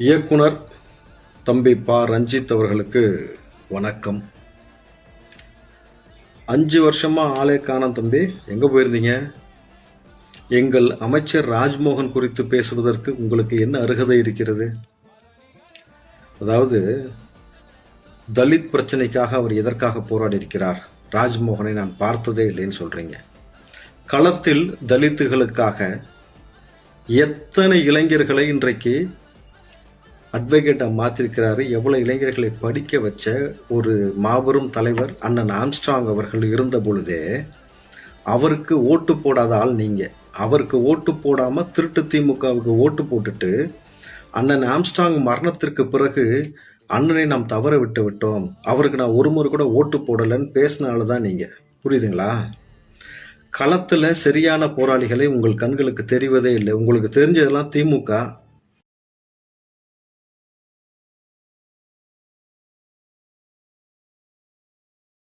இயக்குனர் தம்பி பா ரஞ்சித் அவர்களுக்கு வணக்கம். 5 வருஷமா ஆளே காணோம் தம்பி, எங்க போயிருந்தீங்க? எங்கள் அமைச்சர் ராஜ்மோகன் குறித்து பேசுவதற்கு உங்களுக்கு என்ன அருகதை இருக்கிறது? அதாவது தலித் பிரச்சனைக்காக அவர் எதற்காக போராடி இருக்கிறார்? ராஜ்மோகனை நான் பார்த்ததே இல்லைன்னு சொல்றீங்க. களத்தில் தலித்துகளுக்காக எத்தனை இளைஞர்களை இன்றைக்கு அட்வொகேட்டா மாத்திருக்கிறாரு. எவ்வளவு இளைஞர்களை படிக்க வச்ச ஒரு மாபெரும் தலைவர் அண்ணன் ஆம்ஸ்ட்ராங் அவர்கள் இருந்த பொழுதே அவருக்கு ஓட்டு போடாத ஆள் நீங்க. அவருக்கு ஓட்டு போடாம திருட்டு திமுகவுக்கு ஓட்டு போட்டுட்டு அண்ணன் ஆம்ஸ்ட்ராங் மரணத்திற்கு பிறகு அண்ணனை நாம் தவற விட்டு விட்டோம், அவருக்கு நான் ஒரு முறை கூட ஓட்டு போடலன்னு பேசினால்தான் நீங்க. புரியுதுங்களா? களத்துல சரியான போராளிகளை உங்கள் கண்களுக்கு தெரிவதே இல்லை. உங்களுக்கு தெரிஞ்சதெல்லாம் திமுக,